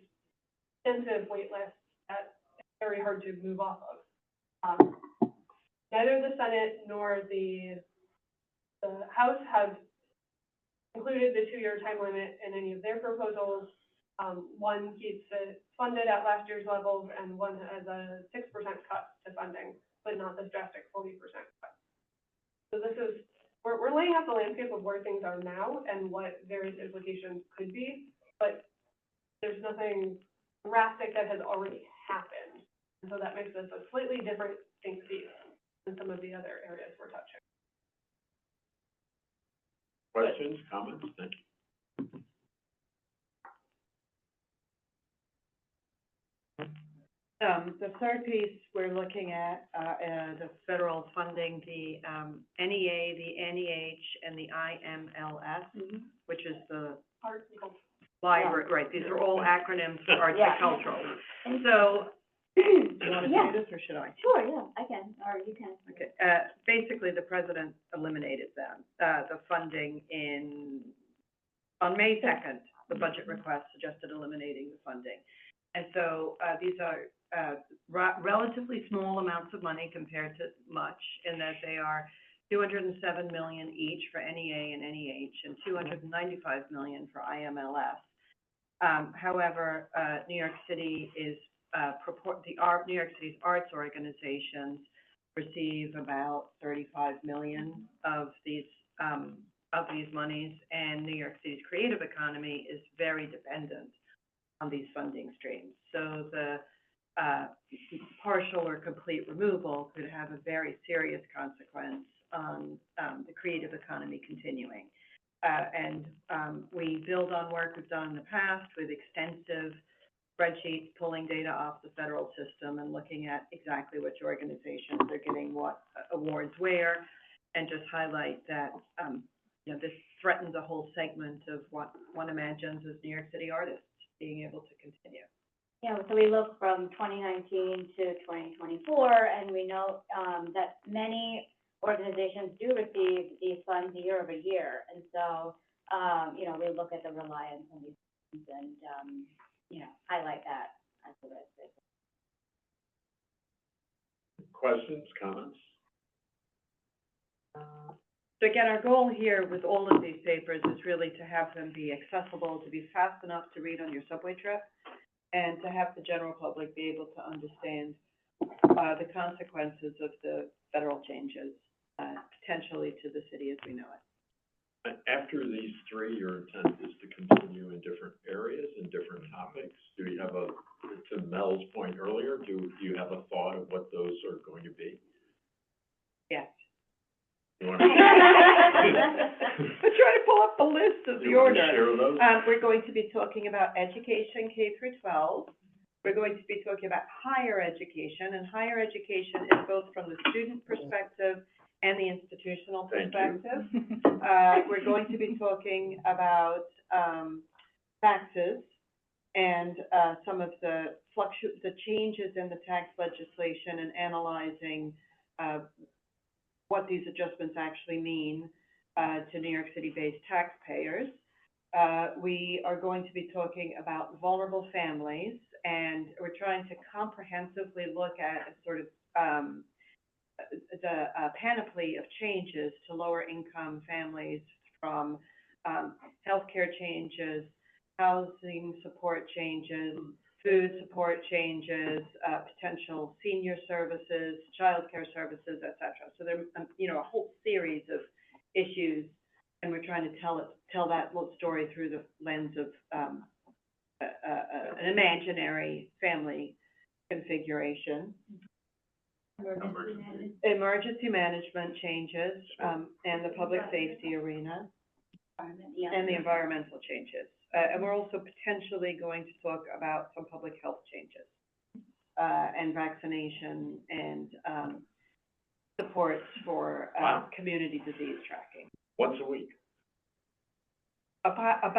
extensive wait lists that it's very hard to move off of. Neither the Senate nor the House have included the 2-year time limit in any of their proposals. One keeps it funded at last year's levels, and one has a 6% cut to funding, but not this drastic 40% cut. So this is, we're laying out the landscape of where things are now and what various implications could be, but there's nothing drastic that has already happened. And so that makes this a slightly different thing than some of the other areas we're touching. Questions, comments? Thank you. The third piece we're looking at, the federal funding, the NEA, the NEH, and the IMLS, which is the library, right? These are all acronyms for arts and cultural. So, do you want to say this, or should I? Sure, yeah, I can, or you can. Okay, basically, the president eliminated them, the funding on May 2nd, the budget request suggested eliminating the funding. And so, these are relatively small amounts of money compared to much, in that they are $207 million each for NEA and NEH, and $295 million for IMLS. However, New York City is New York City's arts organizations receive about 35 million of these monies, and New York City's creative economy is very dependent on these funding streams. So the partial or complete removal could have a very serious consequence on the creative economy continuing. And we build on work we've done in the past with extensive spreadsheets, pulling data off the federal system and looking at exactly which organizations are getting what awards where, and just highlight that this threatens a whole segment of what one imagines as New York City artists being able to continue. Yeah, so we look from 2019 to 2024, and we know that many organizations do receive these funds year over year. And so, we look at the reliance on these funds and, highlight that as a risk. Questions, comments? So again, our goal here with all of these papers is really to have them be accessible, to be fast enough to read on your subway trip, and to have the general public be able to understand the consequences of the federal changes, potentially to the city as we know it. After these three, your intent is to continue in different areas and different topics. Do you have to Mel's point earlier, do you have a thought of what those are going to be? Yes. You want to We're trying to pull up the list of the you want order. to share those? We're going to be talking about education K through 12. We're going to be talking about higher education, and higher education is both from the student perspective and the institutional perspective. We're going to be talking about taxes and some of the changes in the tax legislation, and analyzing what these adjustments actually mean to New York City-based taxpayers. We are going to be talking about vulnerable families, and we're trying to comprehensively look at sort of panoply of changes to lower income families, from healthcare changes, housing support changes, food support changes, potential senior services, childcare services, et cetera. So there, a whole series of issues, and we're trying to tell that little story through the lens of an imaginary family configuration. Emergency management changes, and the public safety arena, and the environmental changes. And we're also potentially going to talk about some public health changes, and vaccination, and supports for community disease tracking. Once a week. About once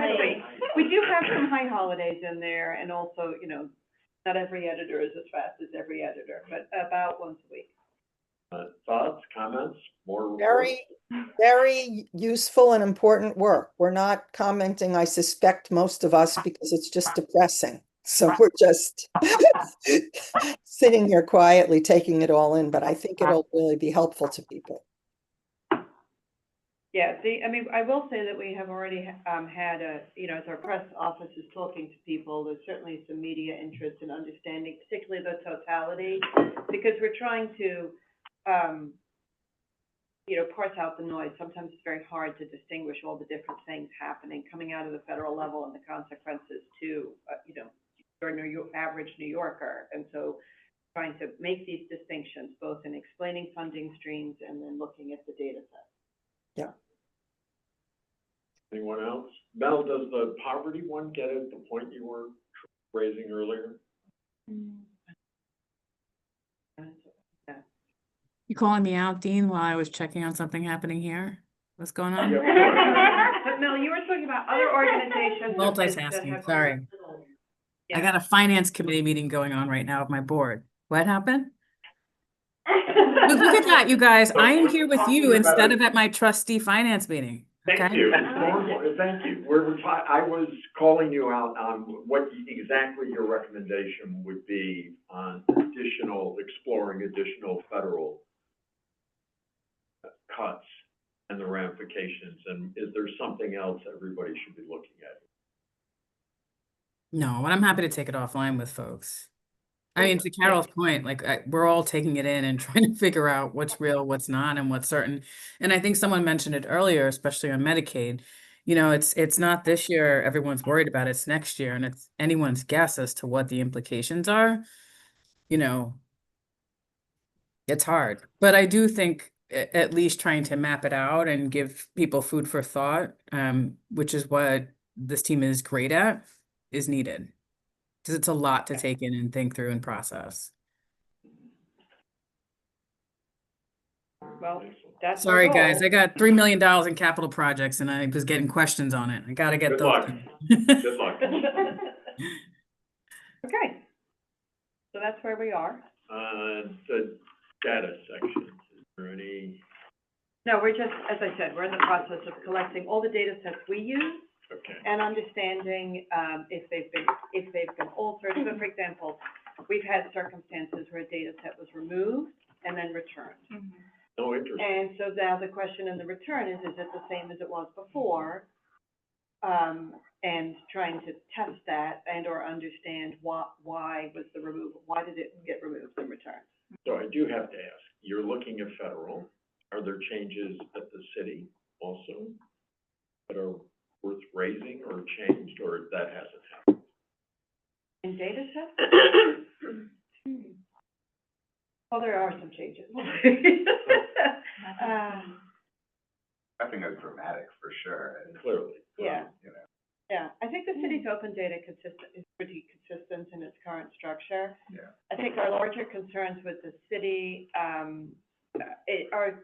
a week. We do have some high holidays in there, and also, not every editor is as fast as every editor, but about once a week. Thoughts, comments, more reports? Very useful and important work. We're not commenting, I suspect, most of us, because it's just depressing. So we're just sitting here quietly taking it all in, but I think it'll really be helpful to people. Yeah, I will say that we have already had as our press office is talking to people, there's certainly some media interest in understanding, particularly the totality, because we're trying to, parse out the noise. Sometimes it's very hard to distinguish all the different things happening, coming out of the federal level, and the consequences to, your average New Yorker. And so trying to make these distinctions, both in explaining funding streams and then looking at the data set. Yeah. Anyone else? Mel, does the poverty one get at the point you were raising earlier? You calling me out, Dean, while I was checking on something happening here? What's going on? But Mel, you were talking about other organizations. Multitasking, sorry. Yeah. I got a finance committee meeting going on right now with my board. What happened? Look at that, you guys. I am here with you instead of at my trustee finance meeting. Thank Okay? you. Thank you. I was calling you out on what exactly your recommendation would be on exploring additional federal cuts and the ramifications. And is there something else everybody should be looking at? No, and I'm happy to take it offline with folks. I mean, to Carol's point, we're all taking it in and trying to figure out what's real, what's not, and what's certain. And I think someone mentioned it earlier, especially on Medicaid. It's not this year everyone's worried about, it's next year, and it's anyone's guess as to what the implications are. It's hard. But I do think at least trying to map it out and give people food for thought, which is what this team is great at, is needed. Because it's a lot to take in and think through and process. Well, that's sorry, guys. I got $3 million in capital projects, and I was getting questions on it. I got to get Good those. luck. Good luck. Okay. So that's where we are. The data section, is there any? No, we're just, as I said, we're in the process of collecting all the data sets we use. Okay. And understanding if they've been altered. So, for example, we've had circumstances where a data set was removed and then returned. No interest. And so now the question in the return is it the same as it was before? And trying to test that and or understand why was the removal, why did it get removed and returned? So I do have to ask, you're looking at federal. Are there changes at the city also that are worth raising or changed, or that hasn't happened? In data sets? Well, there are some changes. Nothing as dramatic, for sure. Clearly. Yeah. Yeah, I think the city's open data is pretty consistent in its current structure. Yeah. I think our larger concerns with the city are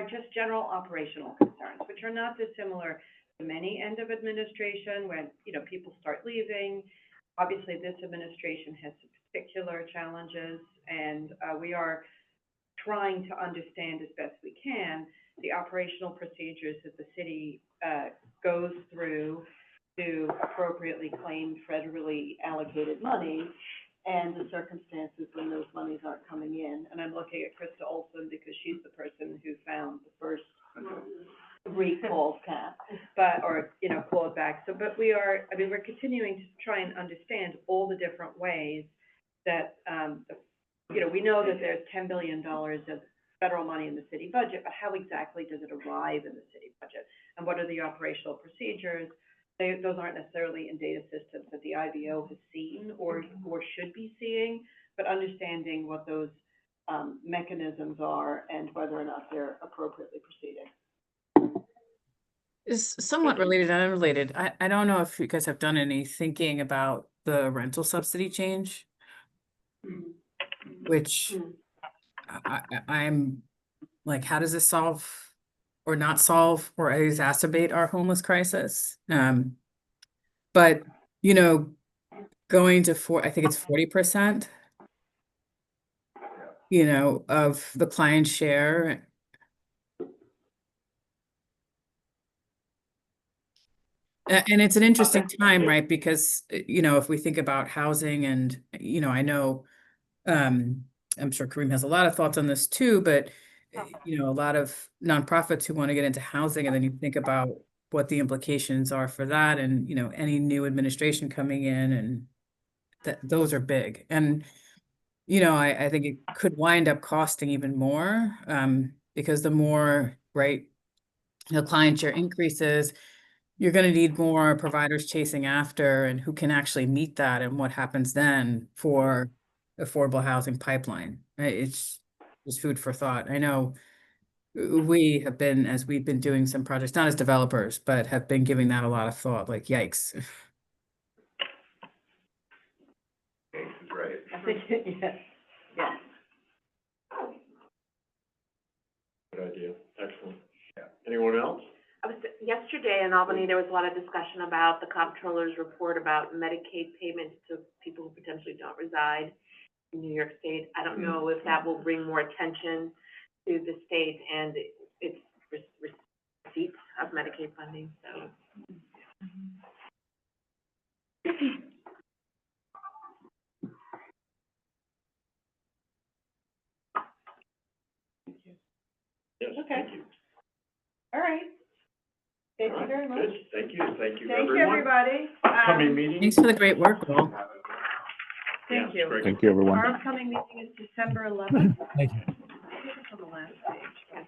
just general operational concerns, which are not dissimilar to many end of administration when, people start leaving. Obviously, this administration has some particular challenges, and we are trying to understand as best we can the operational procedures that the city goes through to appropriately claim federally allocated money and the circumstances when those monies aren't coming in. And I'm looking at Krista Olson because she's the person who found the first recall cap, or clawed back. So, but we're continuing to try and understand all the different ways that, we know that there's $10 billion of federal money in the city budget, but how exactly does it arrive in the city budget? And what are the operational procedures? Those aren't necessarily in data systems that the IBO has seen or should be seeing, but understanding what those mechanisms are and whether or not they're appropriately proceeding. Is somewhat related and unrelated. I don't know if you guys have done any thinking about the rental subsidy change, which I'm like, how does this solve or not solve or exacerbate our homeless crisis? But going to I think it's 40%, of the client share. And it's an interesting time, right? Because, if we think about housing and, I know, I'm sure Kareem has a lot of thoughts on this too, but, a lot of nonprofits who want to get into housing, and then you think about what the implications are for that and, any new administration coming in, and those are big. And, I think it could wind up costing even more, because the more, right, the client share increases, you're going to need more providers chasing after, and who can actually meet that, and what happens then for affordable housing pipeline. Right? It's just food for thought. I know we have been, as we've been doing some projects, not as developers, but have been giving that a lot of thought, like, yikes. Right. I think, yes. Good idea. Excellent. Yeah. Anyone else? Yesterday in Albany, there was a lot of discussion about the comptroller's report about Medicaid payments to people who potentially don't reside in New York State. I don't know if that will bring more attention to the state and its receipts of Medicaid funding, so. Yes, Okay. thank you. All right. Thank you very much. Good. Thank you. Thank you, Thank you, everyone. everybody. Upcoming meeting? Thanks for the great work, Will. Thank you. Great. Thank you, everyone. Our upcoming meeting is December 11th. Thank you. I think it's on the last page.